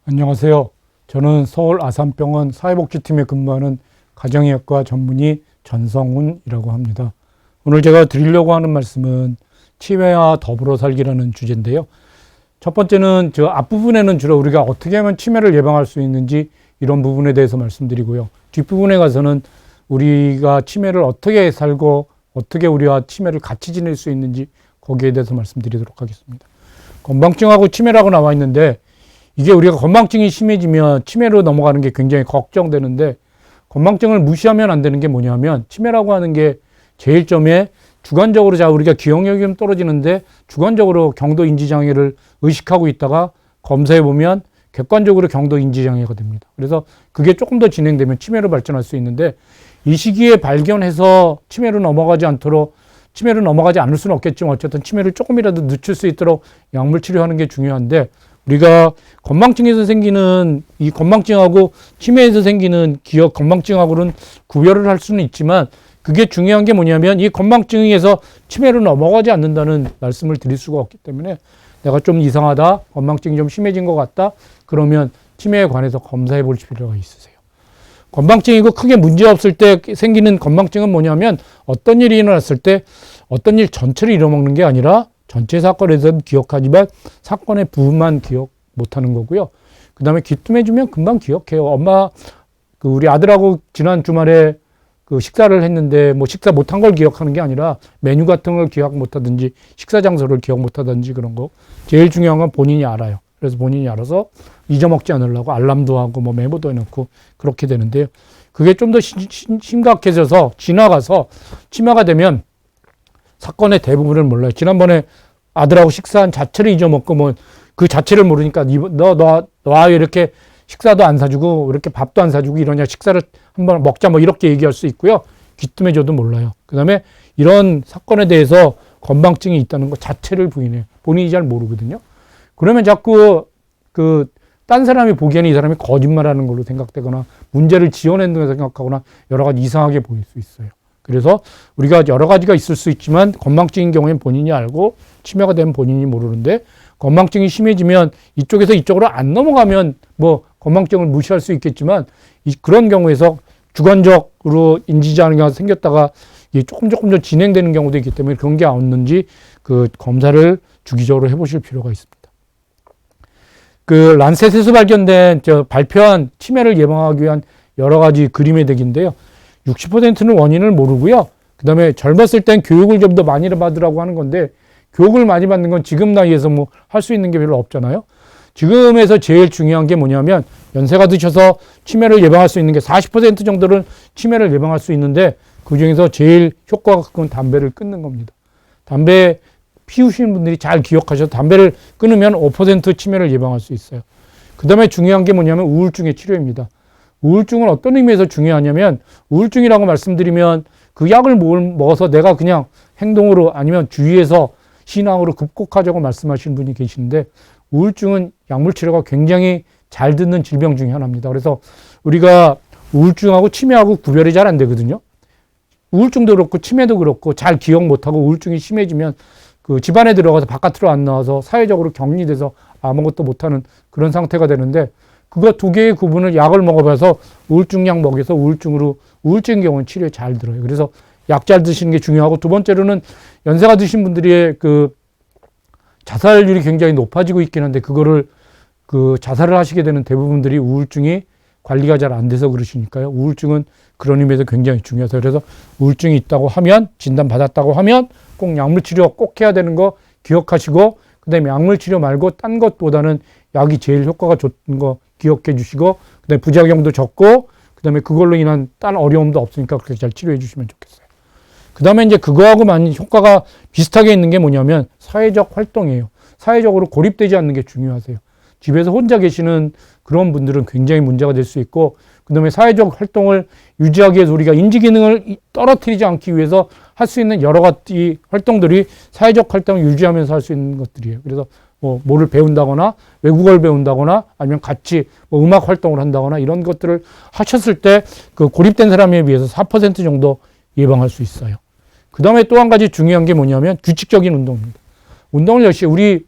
안녕하세요. 저는 서울 아산병원 사회복지팀에 근무하는 가정의학과 전문의 전성훈이라고 합니다. 오늘 제가 드리려고 하는 말씀은 치매와 더불어 살기라는 주제인데요. 첫 번째는 저 앞부분에는 주로 우리가 어떻게 하면 치매를 예방할 수 있는지 이런 부분에 대해서 말씀드리고요. 뒷부분에 가서는 우리가 치매를 어떻게 살고 어떻게 우리와 치매를 같이 지낼 수 있는지 거기에 대해서 말씀드리도록 하겠습니다. 건망증하고 치매라고 나와 있는데 이게 우리가 건망증이 심해지면 치매로 넘어가는 게 굉장히 걱정되는데 건망증을 무시하면 안 되는 게 뭐냐면 치매라고 하는 게 제일 점에 주관적으로 우리가 기억력이 좀 떨어지는데 주관적으로 경도 인지장애를 의식하고 있다가 검사해 보면 객관적으로 경도 인지장애가 됩니다. 그래서 그게 조금 더 진행되면 치매로 발전할 수 있는데 이 시기에 발견해서 치매로 넘어가지 않을 수는 없겠지만 어쨌든 치매를 조금이라도 늦출 수 있도록 약물 치료하는 게 중요한데 우리가 건망증에서 생기는 이 건망증하고 치매에서 생기는 기억 건망증하고는 구별을 할 수는 있지만 그게 중요한 게 뭐냐면 이 건망증에서 치매로 넘어가지 않는다는 말씀을 드릴 수가 없기 때문에 내가 좀 이상하다, 건망증이 좀 심해진 것 같다, 그러면 치매에 관해서 검사해 볼 필요가 있으세요. 건망증이고 크게 문제 없을 때 생기는 건망증은 뭐냐면 어떤 일이 일어났을 때 어떤 일 전체를 잃어먹는 게 아니라 전체 사건에서는 기억하지만 사건의 부분만 기억 못하는 거고요. 그 다음에 귀뜸해주면 금방 기억해요. 엄마, 우리 아들하고 지난 주말에 식사를 했는데 식사 못한 걸 기억하는 게 아니라 메뉴 같은 걸 기억 못하든지 식사 장소를 기억 못하든지 그런 거. 제일 중요한 건 본인이 알아요. 그래서 본인이 알아서 잊어먹지 않으려고 알람도 하고 메모도 해놓고 그렇게 되는데요. 그게 좀 더 심각해져서 지나가서 치매가 되면 사건의 대부분을 몰라요. 지난번에 아들하고 식사한 자체를 잊어먹고 그 자체를 모르니까 너 이렇게 식사도 안 사주고 이렇게 밥도 안 사주고 이러냐 식사를 한번 먹자 이렇게 얘기할 수 있고요. 귀뜸해줘도 몰라요. 그 다음에 이런 사건에 대해서 건망증이 있다는 것 자체를 부인해요. 본인이 잘 모르거든요. 그러면 자꾸 딴 사람이 보기에는 이 사람이 거짓말하는 걸로 생각되거나 문제를 지어낸다고 생각하거나 여러 가지 이상하게 보일 수 있어요. 그래서 우리가 여러 가지가 있을 수 있지만 건망증인 경우에는 본인이 알고 치매가 되면 본인이 모르는데 건망증이 심해지면 이쪽에서 이쪽으로 안 넘어가면 건망증을 무시할 수 있겠지만 그런 경우에서 주관적으로 인지장애가 생겼다가 조금 더 진행되는 경우도 있기 때문에 그런 게 없는지 검사를 주기적으로 해보실 필요가 있습니다. 란셋에서 발표한 치매를 예방하기 위한 여러 가지 그림의 덱인데요. 60%는 원인을 모르고요. 그 다음에 젊었을 땐 교육을 좀 더 많이 받으라고 하는 건데 교육을 많이 받는 건 지금 나이에서 할 수 있는 게 별로 없잖아요. 지금에서 제일 중요한 게 뭐냐면 연세가 드셔서 치매를 예방할 수 있는 게 40% 정도는 치매를 예방할 수 있는데 그중에서 제일 효과가 큰 건 담배를 끊는 겁니다. 담배 피우시는 분들이 잘 기억하셔서 담배를 끊으면 5% 치매를 예방할 수 있어요. 그 다음에 중요한 게 뭐냐면 우울증의 치료입니다. 우울증은 어떤 의미에서 중요하냐면 우울증이라고 말씀드리면 그 약을 먹어서 내가 그냥 행동으로 아니면 주위에서 신앙으로 극복하자고 말씀하시는 분이 계시는데 우울증은 약물 치료가 굉장히 잘 듣는 질병 중에 하나입니다. 그래서 우리가 우울증하고 치매하고 구별이 잘 안 되거든요. 우울증도 그렇고 치매도 그렇고 잘 기억 못하고 우울증이 심해지면 집안에 들어가서 바깥으로 안 나와서 사회적으로 격리돼서 아무것도 못하는 그런 상태가 되는데 그거 두 개의 구분을 약을 먹어봐서 우울증 약 먹여서 우울증 경우는 치료에 잘 들어요. 그래서 약 잘 드시는 게 중요하고 두 번째로는 연세가 드신 분들의 자살률이 굉장히 높아지고 있긴 한데 그거를 자살을 하시게 되는 대부분들이 우울증이 관리가 잘 안 돼서 그러시니까요. 우울증은 그런 의미에서 굉장히 중요해서 그래서 우울증이 있다고 하면 진단받았다고 하면 꼭 약물 치료 꼭 해야 되는 거 기억하시고 그다음에 약물 치료 말고 딴 것보다는 약이 제일 효과가 좋은 거 기억해 주시고 그다음에 부작용도 적고 그다음에 그걸로 인한 딴 어려움도 없으니까 그렇게 잘 치료해 주시면 좋겠어요. 그다음에 이제 그거하고 많이 효과가 비슷하게 있는 게 뭐냐면 사회적 활동이에요. 사회적으로 고립되지 않는 게 중요하세요. 집에서 혼자 계시는 그런 분들은 굉장히 문제가 될 수 있고 그다음에 사회적 활동을 유지하기 위해서 우리가 인지 기능을 떨어뜨리지 않기 위해서 할 수 있는 여러 가지 활동들이 사회적 활동을 유지하면서 할 수 있는 것들이에요. 그래서 뭐를 배운다거나 외국어를 배운다거나 아니면 같이 음악 활동을 한다거나 이런 것들을 하셨을 때 그 고립된 사람에 비해서 4% 정도 예방할 수 있어요. 그 다음에 또 한 가지 중요한 게 뭐냐면 규칙적인 운동입니다. 운동을 열심히 우리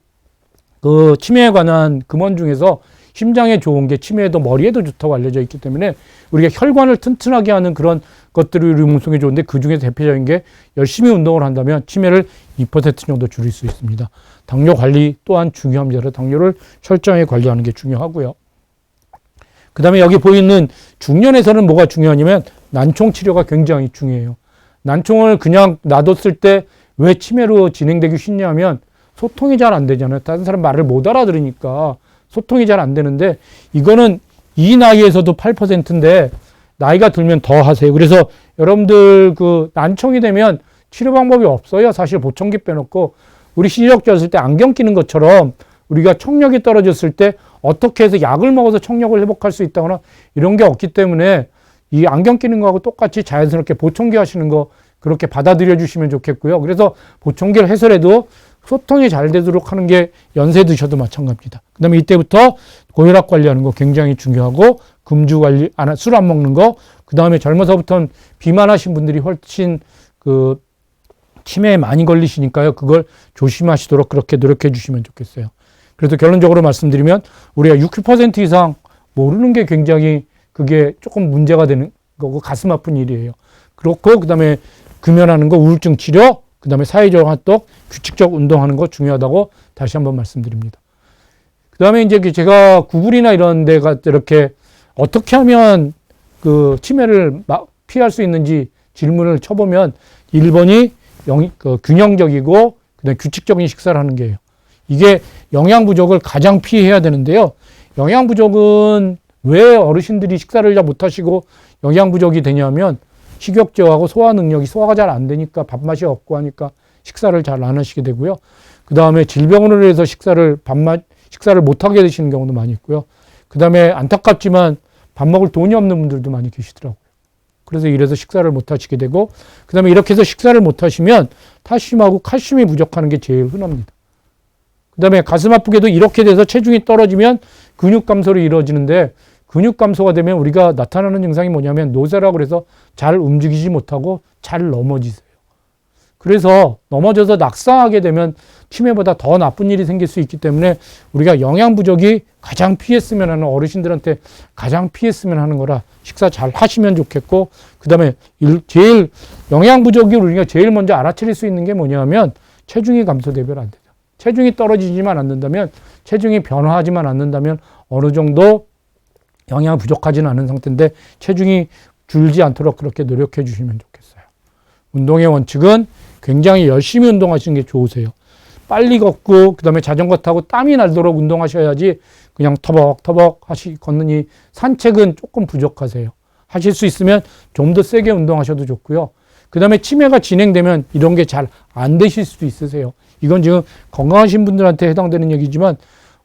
그 치매에 관한 금원 중에서 심장에 좋은 게 치매에도 머리에도 좋다고 알려져 있기 때문에 우리가 혈관을 튼튼하게 하는 그런 것들이 우리 몸속에 좋은데 그중에 대표적인 게 열심히 운동을 한다면 치매를 2% 정도 줄일 수 있습니다. 당뇨 관리 또한 중요합니다. 그래서 당뇨를 철저하게 관리하는 게 중요하고요. 그 다음에 여기 보이는 중년에서는 뭐가 중요하냐면 난총 치료가 굉장히 중요해요. 난총을 그냥 놔뒀을 때 왜 치매로 진행되기 쉽냐면 소통이 잘 안 되잖아요. 다른 사람 말을 못 알아들으니까 소통이 잘 안 되는데 이거는 이 나이에서도 8%인데 나이가 들면 더 하세요. 그래서 여러분들 그 난청이 되면 치료 방법이 없어요. 사실 보청기 빼놓고 우리 시력졌을 때 안경 끼는 것처럼 우리가 청력이 떨어졌을 때 어떻게 해서 약을 먹어서 청력을 회복할 수 있다거나 이런 게 없기 때문에 이 안경 끼는 거하고 똑같이 자연스럽게 보청기 하시는 거 그렇게 받아들여 주시면 좋겠고요. 그래서 보청기를 해설해도 소통이 잘 되도록 하는 게 연세 드셔도 마찬가지입니다. 그 다음에 이때부터 고혈압 관리하는 거 굉장히 중요하고 금주 관리, 술 안 먹는 거, 그 다음에 젊어서부터는 비만하신 분들이 훨씬 그 치매에 많이 걸리시니까요. 그걸 조심하시도록 그렇게 노력해 주시면 좋겠어요. 그래서 결론적으로 말씀드리면 우리가 60% 이상 모르는 게 굉장히 그게 조금 문제가 되는 거고 가슴 아픈 일이에요. 그렇고 그 다음에 금연하는 거, 우울증 치료, 그 다음에 사회적 활동, 규칙적 운동하는 거 중요하다고 다시 한번 말씀드립니다. 그 다음에 이제 제가 구글이나 이런 데가 이렇게 어떻게 하면 그 치매를 피할 수 있는지 질문을 쳐보면 1번이 균형적이고 그다음에 규칙적인 식사를 하는 게예요. 이게 영양 부족을 가장 피해야 되는데요. 영양 부족은 왜 어르신들이 식사를 잘 못하시고 영양 부족이 되냐면 식욕 저하고 소화 능력이 소화가 잘 안 되니까 밥맛이 없고 하니까 식사를 잘 안 하시게 되고요. 그 다음에 질병으로 해서 식사를 못하게 되시는 경우도 많이 있고요. 그 다음에 안타깝지만 밥 먹을 돈이 없는 분들도 많이 계시더라고요. 그래서 이래서 식사를 못 하시게 되고, 그 다음에 이렇게 해서 식사를 못 하시면 타슘하고 칼슘이 부족하는 게 제일 흔합니다. 그 다음에 가슴 아프게도 이렇게 돼서 체중이 떨어지면 근육 감소로 이루어지는데, 근육 감소가 되면 우리가 나타나는 증상이 뭐냐면 노쇠라고 그래서 잘 움직이지 못하고 잘 넘어지세요. 그래서 넘어져서 낙상하게 되면 치매보다 더 나쁜 일이 생길 수 있기 때문에 우리가 영양 부족이 가장 피했으면 하는, 어르신들한테 가장 피했으면 하는 거라 식사 잘 하시면 좋겠고, 그 다음에 제일 영양 부족이 우리가 제일 먼저 알아차릴 수 있는 게 뭐냐면 체중이 감소되면 안 되죠. 체중이 떨어지지만 않는다면, 체중이 변화하지만 않는다면 어느 정도 영양이 부족하지는 않은 상태인데 체중이 줄지 않도록 그렇게 노력해 주시면 좋겠어요. 운동의 원칙은 굉장히 열심히 운동하시는 게 좋으세요. 빨리 걷고 그 다음에 자전거 타고 땀이 날도록 운동하셔야지 그냥 터벅터벅 걷느니 산책은 조금 부족하세요. 하실 수 있으면 좀 더 세게 운동하셔도 좋고요. 그 다음에 치매가 진행되면 이런 게 잘 안 되실 수도 있으세요. 이건 지금 건강하신 분들한테 해당되는 얘기지만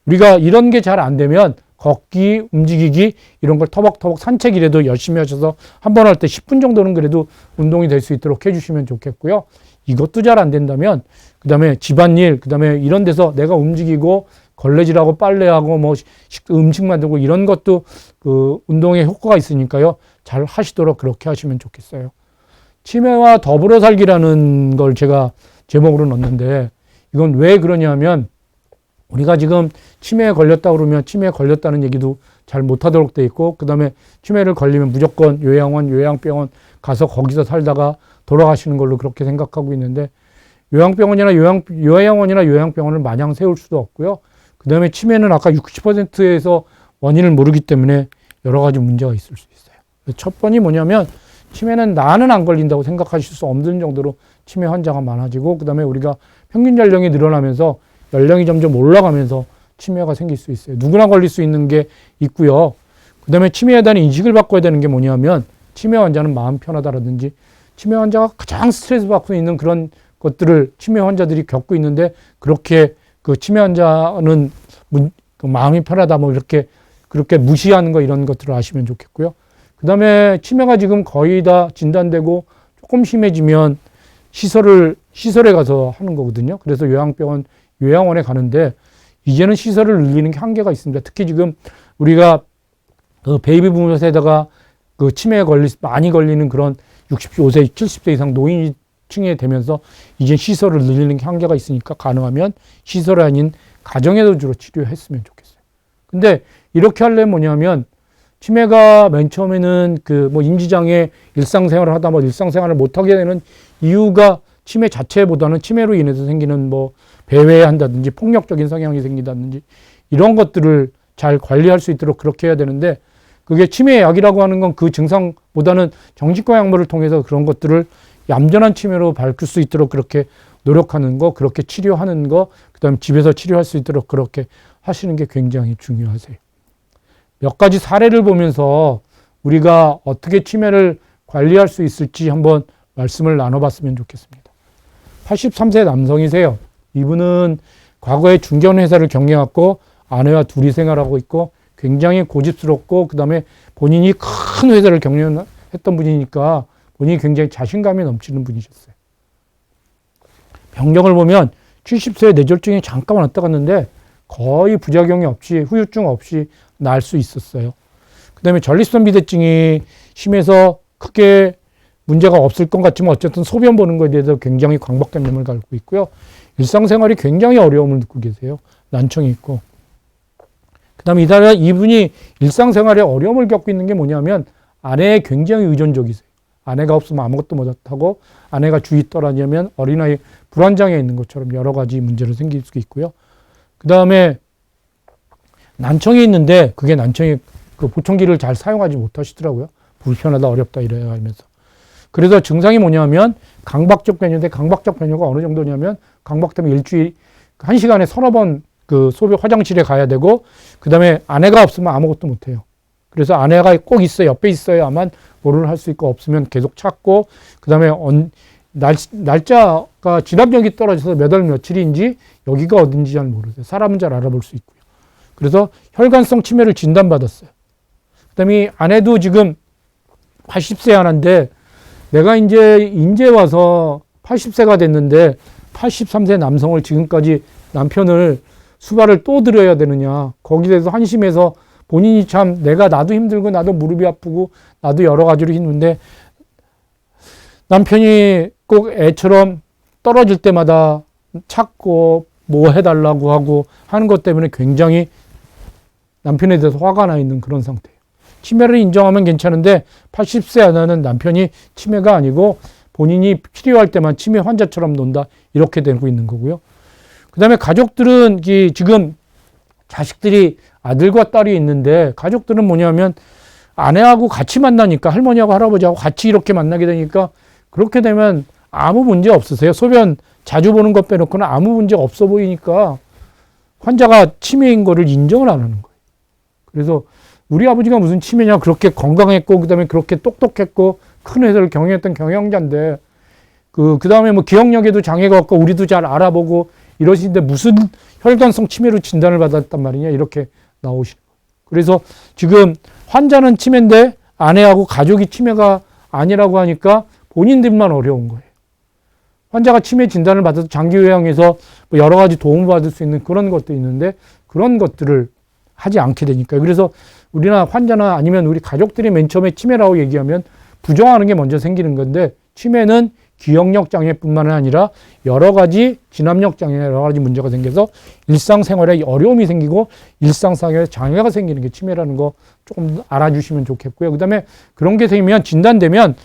우리가 이런 게 잘 안 되면 걷기, 움직이기 이런 걸 터벅터벅 산책이라도 열심히 하셔서 한 번 할 때 10분 정도는 그래도 운동이 될 수 있도록 해주시면 좋겠고요. 이것도 잘 안 된다면 그 다음에 집안일, 그 다음에 이런 데서 내가 움직이고 걸레질하고 빨래하고 뭐 음식 만들고 이런 것도 그 운동에 효과가 있으니까요. 잘 하시도록 그렇게 하시면 좋겠어요. 치매와 더불어 살기라는 걸 제가 제목으로 넣었는데 이건 왜 그러냐면 우리가 지금 치매에 걸렸다 그러면 치매에 걸렸다는 얘기도 잘 못하도록 돼 있고, 그 다음에 치매를 걸리면 무조건 요양원, 요양병원 가서 거기서 살다가 돌아가시는 걸로 그렇게 생각하고 있는데, 요양병원이나 요양원이나 요양병원을 마냥 세울 수도 없고요. 그 다음에 치매는 아까 60%에서 원인을 모르기 때문에 여러 가지 문제가 있을 수 있어요. 첫 번이 뭐냐면 치매는 나는 안 걸린다고 생각하실 수 없는 정도로 치매 환자가 많아지고, 그 다음에 우리가 평균 연령이 늘어나면서 연령이 점점 올라가면서 치매가 생길 수 있어요. 누구나 걸릴 수 있는 게 있고요. 그 다음에 치매에 대한 인식을 바꿔야 되는 게 뭐냐면 치매 환자는 마음 편하다라든지 치매 환자가 가장 스트레스 받고 있는 그런 것들을 치매 환자들이 겪고 있는데 그렇게 그 치매 환자는 마음이 편하다 뭐 이렇게 그렇게 무시하는 거 이런 것들을 아시면 좋겠고요. 그 다음에 치매가 지금 거의 다 진단되고 조금 심해지면 시설에 가서 하는 거거든요. 그래서 요양병원, 요양원에 가는데 이제는 시설을 늘리는 게 한계가 있습니다. 특히 지금 우리가 그 베이비 부모 세대가 그 치매에 많이 걸리는 그런 65세, 70세 이상 노인이 층에 되면서 이제 시설을 늘리는 게 한계가 있으니까 가능하면 시설이 아닌 가정에서 주로 치료했으면 좋겠어요. 근데 이렇게 하려면 뭐냐면 치매가 맨 처음에는 그 뭐 인지장애 일상생활을 하다 뭐 일상생활을 못하게 되는 이유가 치매 자체보다는 치매로 인해서 생기는 뭐 배회한다든지 폭력적인 성향이 생기다든지 이런 것들을 잘 관리할 수 있도록 그렇게 해야 되는데 그게 치매 약이라고 하는 건 그 증상보다는 정신과 약물을 통해서 그런 것들을 얌전한 치매로 바꿀 수 있도록 그렇게 노력하는 거, 그렇게 치료하는 거, 그다음에 집에서 치료할 수 있도록 그렇게 하시는 게 굉장히 중요하세요. 몇 가지 사례를 보면서 우리가 어떻게 치매를 관리할 수 있을지 한번 말씀을 나눠봤으면 좋겠습니다. 83세 남성이세요. 이분은 과거에 중견회사를 경영했고 아내와 둘이 생활하고 있고 굉장히 고집스럽고 그다음에 본인이 큰 회사를 경영했던 분이니까 본인이 굉장히 자신감이 넘치는 분이셨어요. 병력을 보면 70세에 뇌졸중이 잠깐 왔다 갔는데 거의 부작용이 없이 후유증 없이 날 수 있었어요. 그다음에 전립선 비대증이 심해서 크게 문제가 없을 것 같지만 어쨌든 소변 보는 것에 대해서 굉장히 광박관념을 갖고 있고요. 일상생활이 굉장히 어려움을 겪고 계세요. 난청이 있고. 그다음에 이분이 일상생활에 어려움을 겪고 있는 게 뭐냐면 아내에 굉장히 의존적이세요. 아내가 없으면 아무것도 못하고 아내가 주위 떠나냐면 어린아이 불안장애 있는 것처럼 여러 가지 문제로 생길 수 있고요. 그다음에 난청이 있는데 그게 난청이 그 보청기를 잘 사용하지 못하시더라고요. 불편하다 어렵다 이래야 하면서. 그래서 증상이 뭐냐면 강박적 배뇨인데 강박적 배뇨가 어느 정도냐면 강박되면 일주일 1시간에 서너 번 그 소변 화장실에 가야 되고 그다음에 아내가 없으면 아무것도 못 해요. 그래서 아내가 꼭 있어요. 옆에 있어야만 뭐를 할 수 있고 없으면 계속 찾고 그다음에 날짜가 진압력이 떨어져서 몇 월 며칠인지 여기가 어딘지 잘 모르세요. 사람은 잘 알아볼 수 있고요. 그래서 혈관성 치매를 진단받았어요. 그다음에 아내도 지금 80세 하나인데 내가 이제 와서 80세가 됐는데 83세 남성을 지금까지 남편을 수발을 또 들어야 되느냐. 거기에 대해서 한심해서 본인이 참 나도 힘들고 나도 무릎이 아프고 나도 여러 가지로 힘든데 남편이 꼭 애처럼 떨어질 때마다 찾고 뭐 해달라고 하고 하는 것 때문에 굉장히 남편에 대해서 화가 나 있는 그런 상태예요. 치매를 인정하면 괜찮은데 80세 하나는 남편이 치매가 아니고 본인이 필요할 때만 치매 환자처럼 논다 이렇게 되고 있는 거고요. 그 다음에 가족들은 지금 자식들이 아들과 딸이 있는데 가족들은 뭐냐면 아내하고 같이 만나니까 할머니하고 할아버지하고 같이 이렇게 만나게 되니까 그렇게 되면 아무 문제 없으세요. 소변 자주 보는 것 빼놓고는 아무 문제 없어 보이니까 환자가 치매인 거를 인정을 안 하는 거예요. 그래서 우리 아버지가 무슨 치매냐 그렇게 건강했고 그다음에 그렇게 똑똑했고 큰 회사를 경영했던 경영자인데 그 다음에 뭐 기억력에도 장애가 없고 우리도 잘 알아보고 이러시는데 무슨 혈관성 치매로 진단을 받았단 말이냐 이렇게 나오시는 거예요. 그래서 지금 환자는 치매인데 아내하고 가족이 치매가 아니라고 하니까 본인들만 어려운 거예요. 환자가 치매 진단을 받아서 장기 요양에서 뭐 여러 가지 도움을 받을 수 있는 그런 것도 있는데 그런 것들을 하지 않게 되니까요. 그래서 우리나 환자나 아니면 우리 가족들이 맨 처음에 치매라고 얘기하면 부정하는 게 먼저 생기는 건데 치매는 기억력 장애뿐만 아니라 여러 가지 진압력 장애 여러 가지 문제가 생겨서 일상생활에 어려움이 생기고 일상생활에 장애가 생기는 게 치매라는 거 조금 알아주시면 좋겠고요. 그다음에 그런 게 생기면 진단되면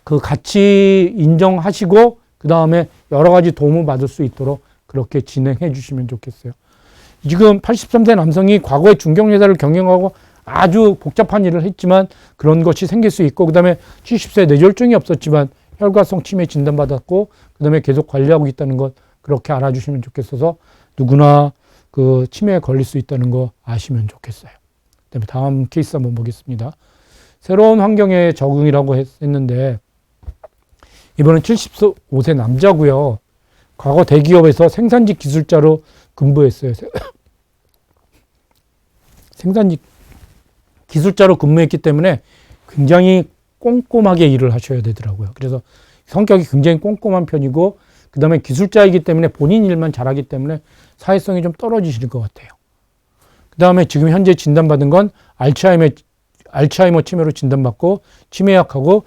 그 같이 인정하시고 그다음에 여러 가지 도움을 받을 수 있도록 그렇게 진행해 주시면 좋겠어요. 지금 83세 남성이 과거에 중견회사를 경영하고 아주 복잡한 일을 했지만 그런 것이 생길 수 있고 그다음에 70세 뇌졸중이 없었지만 혈관성 치매 진단받았고 그다음에 계속 관리하고 있다는 것 그렇게 알아주시면 좋겠어서 누구나 그 치매에 걸릴 수 있다는 거 아시면 좋겠어요. 그다음에 다음 케이스 한번 보겠습니다. 새로운 환경에 적응이라고 했는데 이번엔 75세 남자고요. 과거 대기업에서 생산직 기술자로 근무했어요. 생산직 기술자로 근무했기 때문에 굉장히 꼼꼼하게 일을 하셔야 되더라고요. 그래서 성격이 굉장히 꼼꼼한 편이고 그 다음에 기술자이기 때문에 본인 일만 잘하기 때문에 사회성이 좀 떨어지실 것 같아요. 그 다음에 지금 현재 진단받은 건 알츠하이머 치매로 진단받고 치매약하고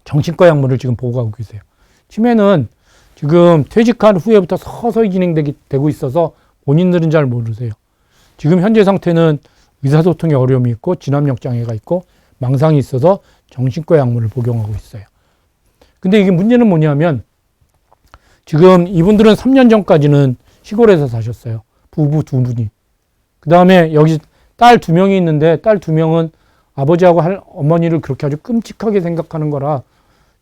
정신과 약물을 지금 보고하고 계세요. 치매는 지금 퇴직한 후에부터 서서히 진행되고 있어서 본인들은 잘 모르세요. 지금 현재 상태는 의사소통에 어려움이 있고 진압력 장애가 있고 망상이 있어서 정신과 약물을 복용하고 있어요. 근데 이게 문제는 뭐냐면 지금 이분들은 3년 전까지는 시골에서 사셨어요. 부부 두 분이. 그 다음에 여기 딸 2명이 있는데 딸 2명은 아버지하고 어머니를 그렇게 아주 끔찍하게 생각하는 거라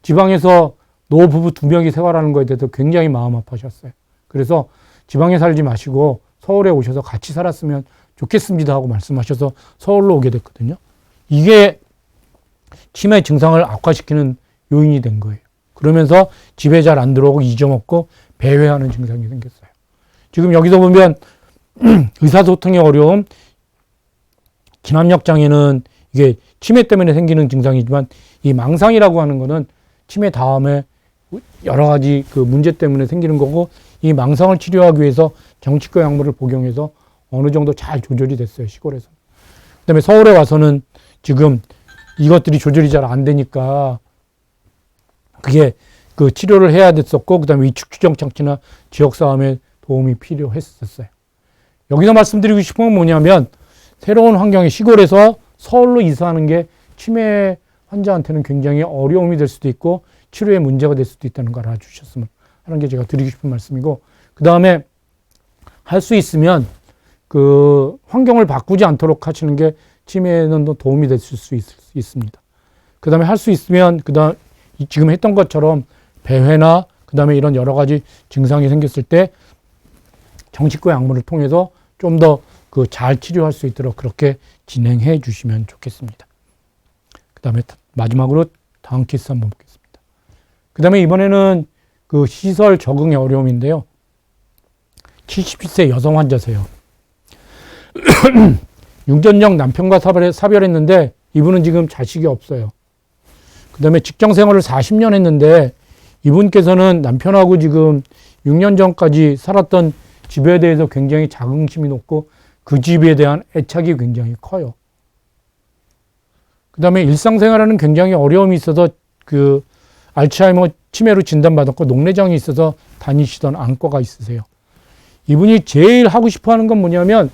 지방에서 노부부 2명이 생활하는 거에 대해서 굉장히 마음 아파하셨어요. 그래서 지방에 살지 마시고 서울에 오셔서 같이 살았으면 좋겠습니다 하고 말씀하셔서 서울로 오게 됐거든요. 이게 치매 증상을 악화시키는 요인이 된 거예요. 그러면서 집에 잘 안 들어오고 잊어먹고 배회하는 증상이 생겼어요. 지금 여기서 보면 의사소통의 어려움, 진압력 장애는 이게 치매 때문에 생기는 증상이지만 이 망상이라고 하는 거는 치매 다음에 여러 가지 그 문제 때문에 생기는 거고 이 망상을 치료하기 위해서 정신과 약물을 복용해서 어느 정도 잘 조절이 됐어요. 시골에서. 그다음에 서울에 와서는 지금 이것들이 조절이 잘 안 되니까 그게 그 치료를 해야 됐었고 그다음에 위축 추정 장치나 지역 싸움에 도움이 필요했었어요. 여기서 말씀드리고 싶은 건 뭐냐면 새로운 환경의 시골에서 서울로 이사하는 게 치매 환자한테는 굉장히 어려움이 될 수도 있고 치료에 문제가 될 수도 있다는 걸 알아주셨으면 하는 게 제가 드리고 싶은 말씀이고 그 다음에 할 수 있으면 그 환경을 바꾸지 않도록 하시는 게 치매에는 더 도움이 될 수 있습니다. 그 다음에 할 수 있으면 그다음 지금 했던 것처럼 배회나 그 다음에 이런 여러 가지 증상이 생겼을 때 정신과 약물을 통해서 좀 더 그 잘 치료할 수 있도록 그렇게 진행해 주시면 좋겠습니다. 그 다음에 마지막으로 다음 케이스 한번 보겠습니다. 그 다음에 이번에는 그 시설 적응의 어려움인데요. 70세 여성 환자세요. 6년 전 남편과 사별했는데 이분은 지금 자식이 없어요. 그 다음에 직장 생활을 40년 했는데 이분께서는 남편하고 지금 6년 전까지 살았던 집에 대해서 굉장히 자긍심이 높고 그 집에 대한 애착이 굉장히 커요. 그 다음에 일상생활에는 굉장히 어려움이 있어서 그 알츠하이머 치매로 진단받았고 녹내장이 있어서 다니시던 안과가 있으세요. 이분이 제일 하고 싶어 하는 건 뭐냐면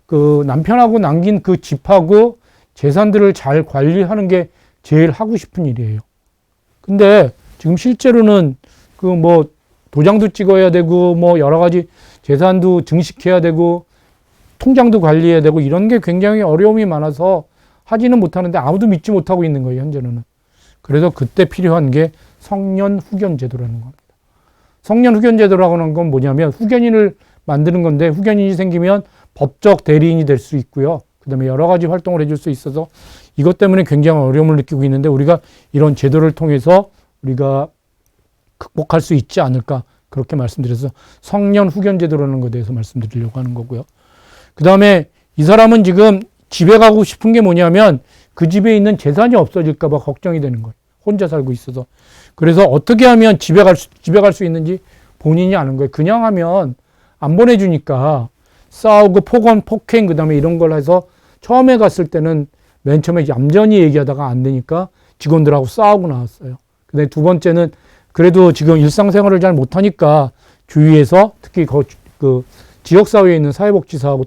그 남편하고 남긴 그 집하고 재산들을 잘 관리하는 게 제일 하고 싶은 일이에요. 근데 지금 실제로는 그 뭐 도장도 찍어야 되고 뭐 여러 가지 재산도 증식해야 되고 통장도 관리해야 되고 이런 게 굉장히 어려움이 많아서 하지는 못하는데 아무도 믿지 못하고 있는 거예요, 현재는. 그래서 그때 필요한 게 성년 후견 제도라는 겁니다. 성년 후견 제도라고 하는 건 뭐냐면 후견인을 만드는 건데 후견인이 생기면 법적 대리인이 될 수 있고요. 그 다음에 여러 가지 활동을 해줄 수 있어서 이것 때문에 굉장히 어려움을 느끼고 있는데 우리가 이런 제도를 통해서 우리가 극복할 수 있지 않을까 그렇게 말씀드려서 성년 후견 제도라는 것에 대해서 말씀드리려고 하는 거고요. 그 다음에 이 사람은 지금 집에 가고 싶은 게 뭐냐면 그 집에 있는 재산이 없어질까 봐 걱정이 되는 거예요. 혼자 살고 있어서. 그래서 어떻게 하면 집에 갈 수 있는지 본인이 아는 거예요. 그냥 하면 안 보내주니까 싸우고 폭행 그 다음에 이런 걸 해서 처음에 갔을 때는 맨 처음에 얌전히 얘기하다가 안 되니까 직원들하고 싸우고 나왔어요. 근데 두 번째는 그래도 지금 일상생활을 잘 못하니까 주위에서 특히 그 지역사회에 있는 사회복지사하고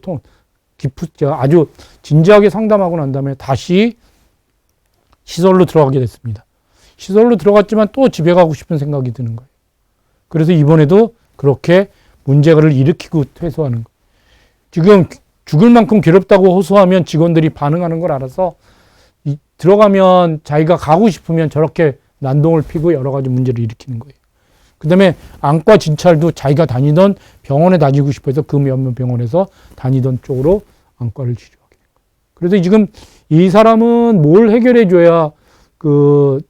아주 진지하게 상담하고 난 다음에 다시 시설로 들어가게 됐습니다. 시설로 들어갔지만 또 집에 가고 싶은 생각이 드는 거예요. 그래서 이번에도 그렇게 문제를 일으키고 퇴소하는 거예요. 지금 죽을 만큼 괴롭다고 호소하면 직원들이 반응하는 걸 알아서 들어가면 자기가 가고 싶으면 저렇게 난동을 피고 여러 가지 문제를 일으키는 거예요. 그 다음에 안과 진찰도 자기가 다니던 병원에 다니고 싶어 해서 그 몇몇 병원에서 다니던 쪽으로 안과를 치료하게 된 거예요. 그래서 지금 이 사람은 뭘 해결해 줘야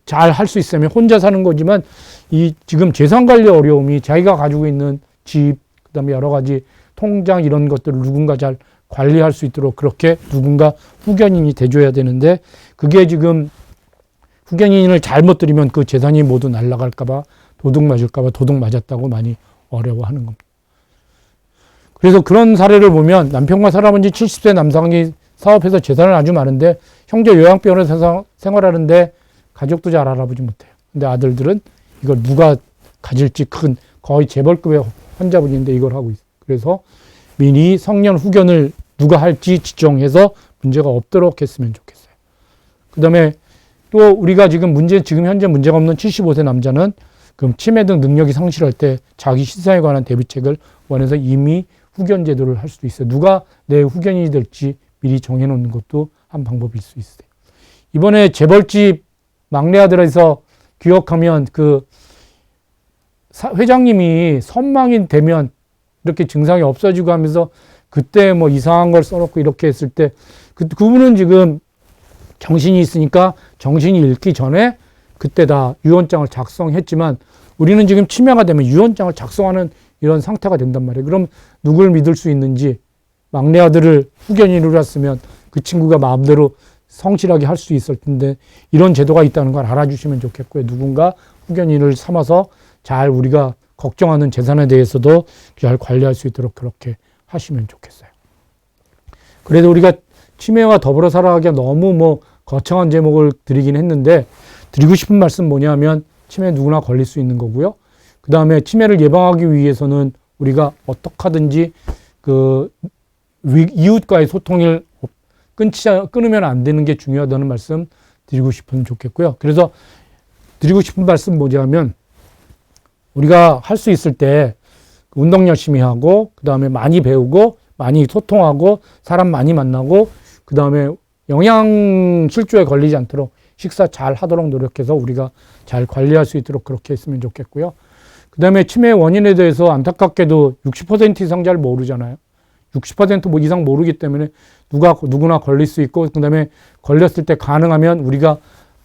잘 할 수 있으면 혼자 사는 거지만 이 지금 재산 관리 어려움이 자기가 가지고 있는 집, 그 다음에 여러 가지 통장 이런 것들을 누군가 잘 관리할 수 있도록 그렇게 누군가 후견인이 돼줘야 되는데 그게 지금 후견인을 잘못 들이면 그 재산이 모두 날아갈까봐 도둑 맞을까봐 도둑 맞았다고 많이 어려워하는 겁니다. 그래서 그런 사례를 보면 남편과 살아본 지 70세 남성이 사업해서 재산은 아주 많은데 형제 요양병원에서 생활하는데 가족도 잘 알아보지 못해요. 근데 아들들은 이걸 누가 가질지 큰 거의 재벌급의 환자분인데 이걸 하고 있어요. 그래서 미리 성년 후견을 누가 할지 지정해서 문제가 없도록 했으면 좋겠어요. 그 다음에 또 우리가 지금 현재 문제가 없는 75세 남자는 그럼 치매 등 능력이 상실할 때 자기 신상에 관한 대비책을 원해서 이미 후견 제도를 할 수도 있어요. 누가 내 후견인이 될지 미리 정해놓는 것도 한 방법일 수 있어요. 이번에 재벌집 막내 아들에서 기억하면 그 회장님이 선망이 되면 이렇게 증상이 없어지고 하면서 그때 뭐 이상한 걸 써놓고 이렇게 했을 때 그분은 지금 정신이 있으니까 정신이 잃기 전에 그때 다 유언장을 작성했지만 우리는 지금 치매가 되면 유언장을 작성하는 이런 상태가 된단 말이에요. 그럼 누굴 믿을 수 있는지 막내 아들을 후견인으로 했으면 그 친구가 마음대로 성실하게 할 수 있을 텐데 이런 제도가 있다는 걸 알아주시면 좋겠고요. 누군가 후견인을 삼아서 잘 우리가 걱정하는 재산에 대해서도 잘 관리할 수 있도록 그렇게 하시면 좋겠어요. 그래도 우리가 치매와 더불어 살아가기가 너무 뭐 거창한 제목을 드리긴 했는데 드리고 싶은 말씀 뭐냐면 치매 누구나 걸릴 수 있는 거고요. 그 다음에 치매를 예방하기 위해서는 우리가 어떻게 하든지 그 이웃과의 소통을 끊으면 안 되는 게 중요하다는 말씀 드리고 싶으면 좋겠고요. 그래서 드리고 싶은 말씀 뭐냐면 우리가 할 수 있을 때 운동 열심히 하고 그 다음에 많이 배우고 많이 소통하고 사람 많이 만나고 그 다음에 영양실조에 걸리지 않도록 식사 잘 하도록 노력해서 우리가 잘 관리할 수 있도록 그렇게 했으면 좋겠고요. 그 다음에 치매 원인에 대해서 안타깝게도 60% 이상 잘 모르잖아요. 60% 뭐 이상 모르기 때문에 누구나 걸릴 수 있고 그 다음에 걸렸을 때 가능하면 우리가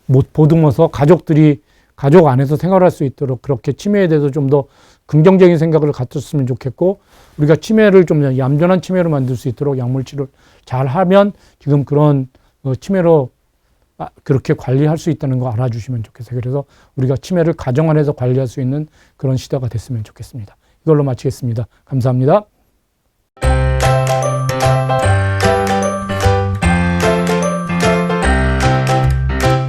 못 보듬어서 가족 안에서 생활할 수 있도록 그렇게 치매에 대해서 좀 더 긍정적인 생각을 갖췄으면 좋겠고 우리가 치매를 좀 얌전한 치매로 만들 수 있도록 약물 치료를 잘 하면 지금 그런 치매로 그렇게 관리할 수 있다는 거 알아주시면 좋겠어요. 그래서 우리가 치매를 가정 안에서 관리할 수 있는 그런 시대가 됐으면 좋겠습니다. 이걸로 마치겠습니다. 감사합니다.